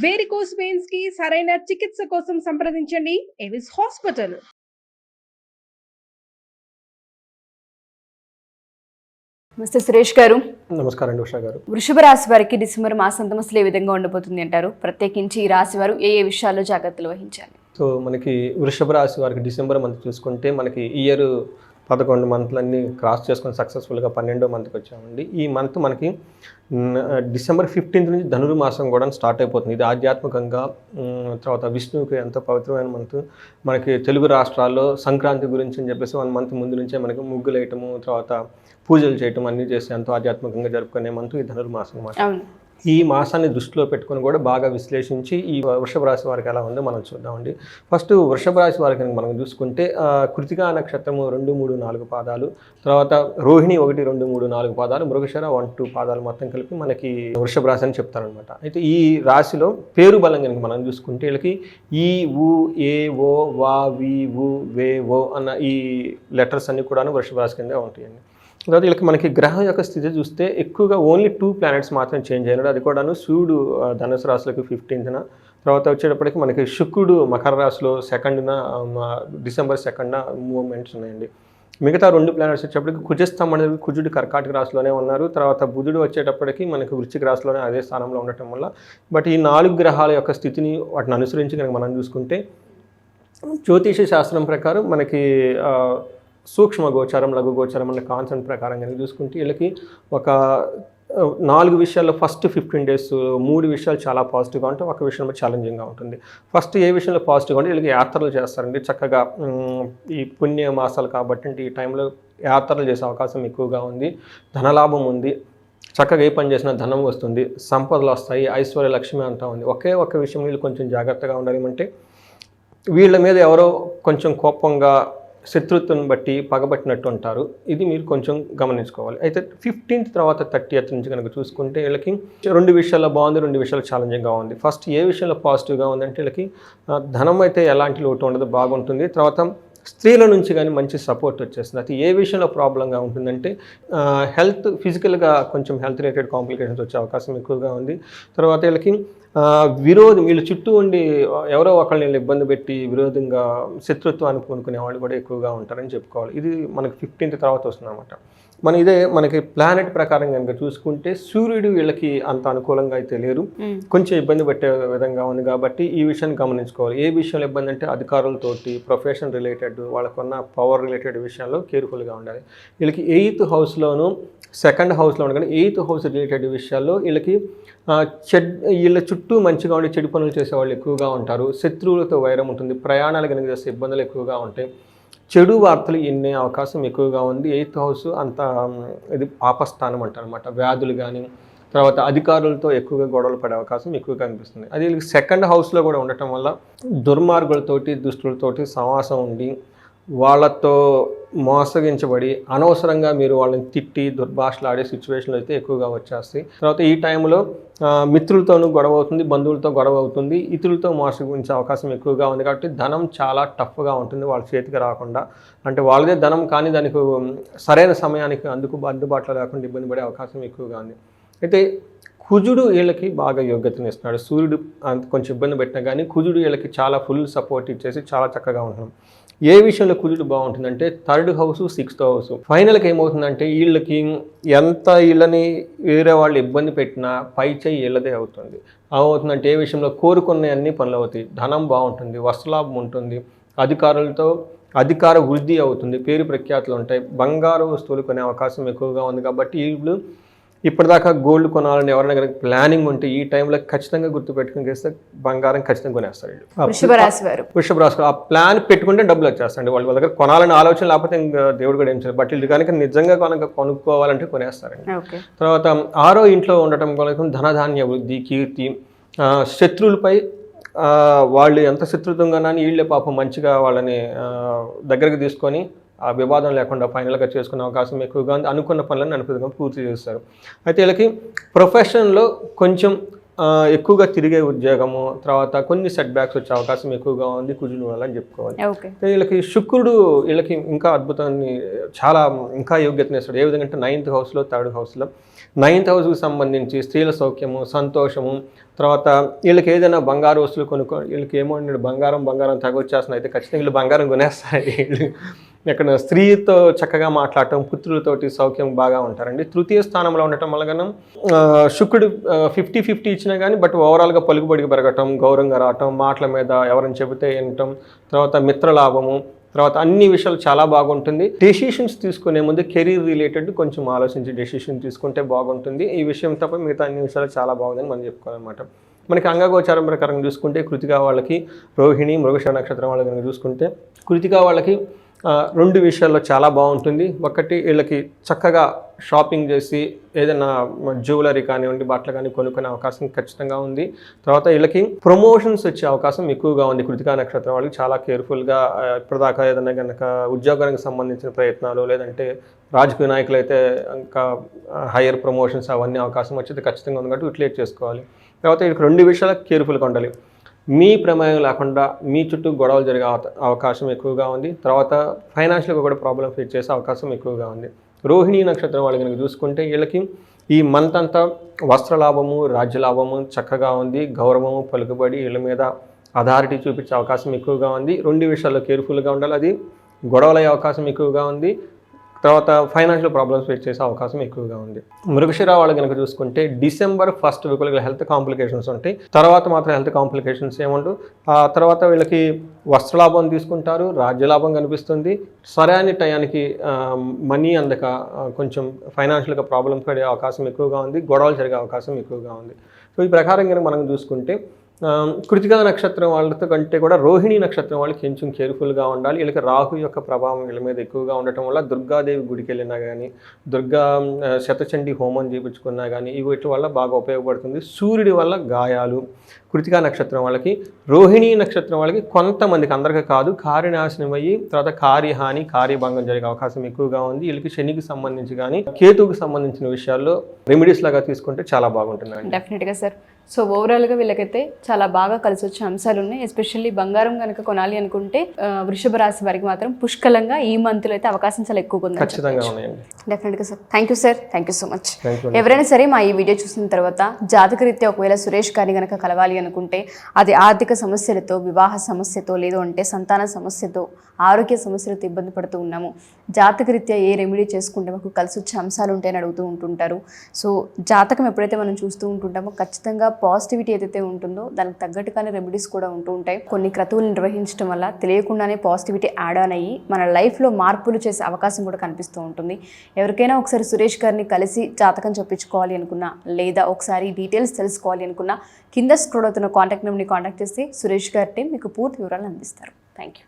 Varicose veins కి సరైన చికిత్స కోసం సంప్రదించండి ఎవిస్ హాస్పిటల్. నమస్తే సురేష్ గారు. నమస్కారం అండి ఉషా గారు. వృషభ రాశి వారికి డిసెంబర్ మాసంతం అసలు ఏ విధంగా ఉండబోతుంది అంటారు? ప్రత్యేకించి ఈ రాశి వారు ఏ ఏ విషయాల్లో జాగ్రత్తలు వహించాలి? సో మనకి వృషభ రాశి వారికి డిసెంబర్ మంత్ చూసుకుంటే మనకి ఇయర్ 11 మంత్లన్నీ క్రాస్ చేసుకొని సక్సెస్ఫుల్గా 12వ మంత్కి వచ్చామండి. ఈ మంత్ మనకి డిసెంబర్ 15 నుంచి ధనుర్మాసం కూడా స్టార్ట్ అయిపోతుంది. ఇది ఆధ్యాత్మికంగా తర్వాత విష్ణువుకి ఎంతో పవిత్రమైన మంత్. మనకి తెలుగు రాష్ట్రాల్లో సంక్రాంతి గురించి అని చెప్పేసి 1 మంత్ ముందు నుంచే మనకి ముగ్గులు వేయటము, తర్వాత పూజలు చేయటం అన్నీ చేసి ఎంతో ఆధ్యాత్మికంగా జరుపుకునే మంత్ ఈ ధనుర్మాసం అన్నమాట. ఈ మాసాన్ని దృష్టిలో పెట్టుకుని కూడా బాగా విశ్లేషించి ఈ వృషభ రాశి వారికి ఎలా ఉందో మనం చూద్దామండి. ఫస్ట్ వృషభ రాశి వారికి మనం చూసుకుంటే కృతికా నక్షత్రము 2, 3, 4 పాదాలు, తర్వాత రోహిణి 1, 2, 3, 4 పాదాలు, మృగశిర 1, 2 పాదాలు మొత్తం కలిపి మనకి వృషభ రాశి అని చెప్తారనమాట. అయితే ఈ రాశిలో పేరు బలం కనుక మనం చూసుకుంటే వీళ్ళకి ఈ, ఊ, ఏ, ఓ, వా, వి, వు, వే, ఓ అన్న ఈ లెటర్స్ అన్నీ కూడా వృషభ రాశి కింద ఉంటాయండి. తర్వాత వీళ్ళకి మనకి గ్రహం యొక్క స్థితి చూస్తే ఎక్కువగా ఓన్లీ 2 ప్లానెట్స్ మాత్రం చేంజ్ అయినాడు. అది కూడాను సూర్యుడు ధనుసు రాశిలోకి 15న, తర్వాత వచ్చేటప్పటికి మనకి శుక్రుడు మకర రాశిలో 2న డిసెంబర్ 2న మూవ్మెంట్స్ ఉన్నాయండి. మిగతా 2 ప్లానెట్స్ వచ్చేటప్పటికి కుజస్తంభం అనేది కుజుడు కర్కాటక రాశిలోనే ఉన్నారు. తర్వాత బుధుడు వచ్చేటప్పటికి మనకి వృశ్చిక రాశిలోనే అదే స్థానంలో ఉండటం వల్ల బట్ ఈ 4 గ్రహాల యొక్క స్థితిని వాటిని అనుసరించి కనుక మనం చూసుకుంటే జ్యోతిష శాస్త్రం ప్రకారం మనకి సూక్ష్మ గోచారం, లఘు గోచారం అన్న కాన్సెప్ట్ ప్రకారం కనుక చూసుకుంటే వీళ్ళకి ఒక 4 విషయాల్లో ఫస్ట్ 15 days 3 విషయాలు చాలా పాజిటివ్గా ఉంటాయి, ఒక విషయంలో ఛాలెంజింగ్గా ఉంటుంది. ఫస్ట్ ఏ విషయంలో పాజిటివ్గా ఉంటే వీళ్ళకి యాత్రలు చేస్తారండి. చక్కగా ఈ పుణ్య మాసాలు కాబట్టి ఈ టైంలో యాత్రలు చేసే అవకాశం ఎక్కువగా ఉంది. ధనలాభం ఉంది, చక్కగా ఏ పని చేసినా ధనం వస్తుంది, సంపదలు వస్తాయి, ఐశ్వర్య లక్ష్మి అంతా ఉంది. ఒకే ఒక విషయం వీళ్ళు కొంచెం జాగ్రత్తగా ఉండాలి. అంటే వీళ్ళ మీద ఎవరో కొంచెం కోపంగా శత్రుత్వం బట్టి పగబట్టినట్టు ఉంటారు. ఇది మీరు కొంచెం గమనించుకోవాలి. అయితే 15th తర్వాత 30th నుంచి కనుక చూసుకుంటే వీళ్ళకి 2 విషయాల్లో బాగుంది, 2 విషయాలు ఛాలెంజింగ్గా ఉంది. ఫస్ట్ ఏ విషయంలో పాజిటివ్గా ఉందంటే వీళ్ళకి ధనం అయితే ఎలాంటి లోటు ఉండదు, బాగుంటుంది. తర్వాత స్త్రీల నుంచి కానీ మంచి సపోర్ట్ వచ్చేస్తుంది. అది ఏ విషయంలో ప్రాబ్లంగా ఉంటుందంటే హెల్త్, ఫిజికల్గా కొంచెం హెల్త్ రిలేటెడ్ కాంప్లికేషన్స్ వచ్చే అవకాశం ఎక్కువగా ఉంది. తర్వాత వీళ్ళకి విరోధం, వీళ్ళు చుట్టూ ఉండి ఎవరో ఒకళ్ళని ఇబ్బంది పెట్టి విరోధంగా శత్రుత్వాన్ని పూనుకునే వాళ్ళు కూడా ఎక్కువగా ఉంటారని చెప్పుకోవాలి. ఇది మనకి 15th తర్వాత వస్తుంది అనమాట. మనకి ప్లానెట్ ప్రకారం కనుక చూసుకుంటే సూర్యుడు వీళ్ళకి అంత అనుకూలంగా అయితే లేరు, కొంచెం ఇబ్బంది పెట్టే విధంగా ఉంది. కాబట్టి ఈ విషయాన్ని గమనించుకోవాలి. ఏ విషయంలో ఇబ్బంది అంటే అధికారులతోటి, ప్రొఫెషన్ రిలేటెడ్, వాళ్ళకున్న పవర్ రిలేటెడ్ విషయాల్లో కేర్ఫుల్గా ఉండాలి. వీళ్ళకి 8th హౌస్లోను 2nd హౌస్లో ఉండగానే 8th హౌస్ రిలేటెడ్ విషయాల్లో వీళ్ళకి వీళ్ళ చుట్టూ మంచిగా ఉండి చెడు పనులు చేసేవాళ్ళు ఎక్కువగా ఉంటారు. శత్రువులతో వైరం ఉంటుంది, ప్రయాణాలు కనుక చేసే ఇబ్బందులు ఎక్కువగా ఉంటాయి, చెడు వార్తలు ఎన్నే అవకాశం ఎక్కువగా ఉంది. 8th హౌస్ అంత ఇది పాపస్థానం అంటారు అనమాట. వ్యాధులు కానీ తర్వాత అధికారులతో ఎక్కువగా గొడవలు పడే అవకాశం ఎక్కువగా అనిపిస్తుంది. అది వీళ్ళకి 2nd హౌస్లో కూడా ఉండటం వల్ల దుర్మార్గులతోటి, దుష్టులతోటి సమాసం ఉండి వాళ్ళతో మోసగించబడి అనవసరంగా మీరు వాళ్ళని తిట్టి దుర్భాషలు ఆడే సిచ్యువేషన్లు అయితే ఎక్కువగా వచ్చేస్తాయి. తర్వాత ఈ టైంలో మిత్రులతోనూ గొడవ అవుతుంది, బంధువులతో గొడవ అవుతుంది, ఇతరులతో మోసగించే అవకాశం ఎక్కువగా ఉంది. కాబట్టి ధనం చాలా టఫ్గా ఉంటుంది వాళ్ళ చేతికి రాకుండా. అంటే వాళ్ళదే ధనం కానీ దానికి సరైన సమయానికి అందుబాటులో లేకుండా ఇబ్బంది పడే అవకాశం ఎక్కువగా ఉంది. అయితే కుజుడు వీళ్ళకి బాగా యోగ్యతను ఇస్తున్నాడు. సూర్యుడు కొంచెం ఇబ్బంది పెట్టినా కానీ కుజుడు వీళ్ళకి చాలా ఫుల్ సపోర్ట్ ఇచ్చేసి చాలా చక్కగా ఉంటున్నాం. ఏ విషయంలో కుజుడు బాగుంటుందంటే 3rd హౌస్ 6th హౌస్. ఫైనల్కి ఏమవుతుందంటే వీళ్ళకి ఎంత వీళ్ళని వేరే వాళ్ళు ఇబ్బంది పెట్టినా పై చేయి వీళ్ళదే అవుతుంది. ఏమవుతుందంటే ఏ విషయంలో కోరుకున్న అన్ని పనులు అవుతాయి, ధనం బాగుంటుంది, వస్త్రలాభం ఉంటుంది, అధికారులతో అధికార వృద్ధి అవుతుంది, పేరు ప్రఖ్యాతులు ఉంటాయి, బంగారు వస్తువులు కొనే అవకాశం ఎక్కువగా ఉంది. కాబట్టి వీళ్ళు ఇప్పటిదాకా గోల్డ్ కొనాలని ఎవరైనా కనుక ప్లానింగ్ ఉంటే ఈ టైంలో ఖచ్చితంగా గుర్తుపెట్టుకుని చేస్తే బంగారం ఖచ్చితంగా కొనేస్తారు. వృషభ రాశి ఆ ప్లాన్ పెట్టుకుంటే డబ్బులు వచ్చేస్తారండి. వాళ్ళ దగ్గర కొనాలని ఆలోచన లేకపోతే ఇంకా దేవుడు కూడా ఏం చేయాలి. బట్ వీళ్ళు కనుక నిజంగా కొనుక్కోవాలంటే కొనేస్తారండి. తర్వాత 6వ ఇంట్లో ఉండటం వల్ల ధనధాన్య వృద్ధి, కీర్తి, శత్రువులపై వాళ్ళు ఎంత శత్రుత్వంగా వీళ్ళే పాపం మంచిగా వాళ్ళని దగ్గరికి తీసుకొని ఆ వివాదం లేకుండా ఫైనల్గా చేసుకునే అవకాశం ఎక్కువగా ఉంది. అనుకున్న పనులను అనుకూలంగా పూర్తి చేస్తారు. అయితే వీళ్ళకి ప్రొఫెషన్లో కొంచెం ఎక్కువగా తిరిగే ఉద్యోగము, తర్వాత కొన్ని సెట్ బ్యాక్స్ వచ్చే అవకాశం ఎక్కువగా ఉంది కుజుని వల్ల అని చెప్పుకోవాలి. ఓకే. వీళ్ళకి శుక్రుడు వీళ్ళకి ఇంకా అద్భుతాన్ని చాలా ఇంకా యోగ్యతని ఇస్తాడు. ఏ విధంగా అంటే 9th హౌస్లో 3rd హౌస్లో 9th హౌస్కి సంబంధించి స్త్రీల సౌఖ్యము, సంతోషము, తర్వాత వీళ్ళకి ఏదైనా బంగారు వస్తువులు వీళ్ళకి ఏమో బంగారం తగ్గొచ్చేస్తున్నాయి, అయితే ఖచ్చితంగా వీళ్ళు బంగారం కొనేస్తారు. వీళ్ళు ఇక్కడ స్త్రీతో చక్కగా మాట్లాడటం, పుత్రులతోటి సౌఖ్యం బాగా ఉంటారండి. తృతీయ స్థానంలో ఉండటం వల్ల శుక్రుడు 50-50 ఇచ్చినా కానీ బట్ ఓవరాల్గా పలుకుబడికి పెరగటం, గౌరవంగా రావటం, మాటల మీద ఎవరైనా చెబితే వినటం, తర్వాత మిత్రలాభము, తర్వాత అన్ని విషయాలు చాలా బాగుంటుంది. డెసిషన్స్ తీసుకునే ముందు కెరీర్ రిలేటెడ్ కొంచెం ఆలోచించి డెసిషన్ తీసుకుంటే బాగుంటుంది. ఈ విషయం తప్ప మిగతా అన్ని విషయాలు చాలా బాగుందని మనం చెప్పుకోవాలన్నమాట. మనకి అంగగోచారం ప్రకారం చూసుకుంటే కృతికా వాళ్ళకి, రోహిణి మృగశిర నక్షత్రం వాళ్ళకి కనుక చూసుకుంటే కృతికా వాళ్ళకి 2 విషయాల్లో చాలా బాగుంటుంది. ఒకటి వీళ్ళకి చక్కగా షాపింగ్ చేసి ఏదైనా జ్యువెలరీ కానివ్వండి, బట్టలు కానీ కొనుక్కునే అవకాశం ఖచ్చితంగా ఉంది. తర్వాత వీళ్ళకి ప్రమోషన్స్ వచ్చే అవకాశం ఎక్కువగా ఉంది. కృతికా నక్షత్రం వాళ్ళకి చాలా కేర్ఫుల్గా ఇప్పటిదాకా ఏదైనా కనుక ఉద్యోగానికి సంబంధించిన ప్రయత్నాలు, లేదంటే రాజకీయ నాయకులు అయితే ఇంకా హైయర్ ప్రమోషన్స్ అవన్నీ అవకాశం వచ్చేది ఖచ్చితంగా ఉంది కాబట్టి యూటిలైజ్ చేసుకోవాలి. తర్వాత వీళ్ళకి 2 విషయాలకు కేర్ఫుల్గా ఉండాలి. మీ ప్రమేయం లేకుండా మీ చుట్టూ గొడవలు జరిగే అవకాశం ఎక్కువగా ఉంది. తర్వాత ఫైనాన్షియల్గా కూడా ప్రాబ్లం ఫేస్ చేసే అవకాశం ఎక్కువగా ఉంది. రోహిణి నక్షత్రం వాళ్ళు కనుక చూసుకుంటే వీళ్ళకి ఈ మంత్ అంతా వస్త్రలాభము, రాజ్యలాభము చక్కగా ఉంది. గౌరవము, పలుకుబడి, వీళ్ళ మీద అథారిటీ చూపించే అవకాశం ఎక్కువగా ఉంది. 2 విషయాల్లో కేర్ఫుల్గా ఉండాలి. అది గొడవలయ్యే అవకాశం ఎక్కువగా ఉంది. తర్వాత ఫైనాన్షియల్ ప్రాబ్లమ్స్ ఫేస్ చేసే అవకాశం ఎక్కువగా ఉంది. మృగశిర వాళ్ళు కనుక చూసుకుంటే డిసెంబర్ 1st వీళ్ళకి హెల్త్ కాంప్లికేషన్స్ ఉంటాయి. తర్వాత మాత్రం హెల్త్ కాంప్లికేషన్స్ ఏముంటూ ఆ తర్వాత వీళ్ళకి వస్త్రలాభం తీసుకుంటారు, రాజ్యలాభం కనిపిస్తుంది. సరైన టయానికి మనీ అందక కొంచెం ఫైనాన్షియల్గా ప్రాబ్లమ్స్ పడే అవకాశం ఎక్కువగా ఉంది. గొడవలు జరిగే అవకాశం ఎక్కువగా ఉంది. సో ఈ ప్రకారం కనుక మనం చూసుకుంటే కృతికా నక్షత్రం వాళ్ళతో కంటే కూడా రోహిణి నక్షత్రం వాళ్ళకి కొంచెం కేర్ఫుల్గా ఉండాలి. వీళ్ళకి రాహు యొక్క ప్రభావం వీళ్ళ మీద ఎక్కువగా ఉండటం వల్ల దుర్గాదేవి గుడికి వెళ్ళినా కానీ, దుర్గా శతచండీ హోమం చేయించుకున్నా కానీ వీటి వల్ల బాగా ఉపయోగపడుతుంది. సూర్యుడి వల్ల గాయాలు కృతికా నక్షత్రం వాళ్ళకి, రోహిణి నక్షత్రం వాళ్ళకి కొంతమందికి, అందరికీ కాదు, కార్యనాశనం అయ్యి తర్వాత కార్యహాని, కార్యభంగం జరిగే అవకాశం ఎక్కువగా ఉంది. వీళ్ళకి శనికి సంబంధించి కానీ కేతువుకి సంబంధించిన విషయాల్లో రెమెడీస్ లాగా తీసుకుంటే చాలా బాగుంటుంది. డెఫినెట్గా సార్. సో ఓవరాల్గా వీళ్ళకైతే చాలా బాగా కలిసి వచ్చే అంశాలు ఉన్నాయి. ఎస్పెషల్లీ బంగారం కనుక కొనాలి అనుకుంటే వృషభ రాశి వారికి మాత్రం పుష్కలంగా ఈ మంత్లో అయితే అవకాశం చాలా ఎక్కువగా ఉంది. ఖచ్చితంగా ఉన్నాయండి. డెఫినెట్గా sir. Thank you sir. Thank you so much. ఎవరైనా సరే మా ఈ వీడియో చూసిన తర్వాత జాతకరీత్యా ఒకవేళ సురేష్ గారిని కనుక కలవాలి అనుకుంటే అది ఆర్థిక సమస్యలతో, వివాహ సమస్యతో, లేదు అంటే సంతాన సమస్యతో, ఆరోగ్య సమస్యలతో ఇబ్బంది పడుతూ ఉన్నాము, జాతకరీత్యా ఏ రెమెడీ చేసుకుంటే మాకు కలిసి వచ్చే అంశాలు ఉంటాయని అడుగుతూ ఉంటుంటారు. సో జాతకం ఎప్పుడైతే మనం చూస్తూ ఉంటుంటామో ఖచ్చితంగా పాజిటివిటీ ఏదైతే ఉంటుందో దానికి తగ్గట్టుగానే రెమెడీస్ కూడా ఉంటూ ఉంటాయి. కొన్ని క్రతువులు నిర్వహించడం వల్ల తెలియకుండానే పాజిటివిటీ యాడ్ ఆన్ అయ్యి మన లైఫ్లో మార్పులు చేసే అవకాశం కూడా కనిపిస్తూ ఉంటుంది. ఎవరికైనా ఒకసారి సురేష్ గారిని కలిసి జాతకం చెప్పించుకోవాలి అనుకున్నా, లేదా ఒకసారి డీటెయిల్స్ తెలుసుకోవాలి అనుకున్నా కింద స్క్రోల్ అవుతున్న కాంటాక్ట్ నెంబర్ని కాంటాక్ట్ చేసి సురేష్ గారి టీం మీకు పూర్తి వివరాలు అందిస్తారు. Thank you.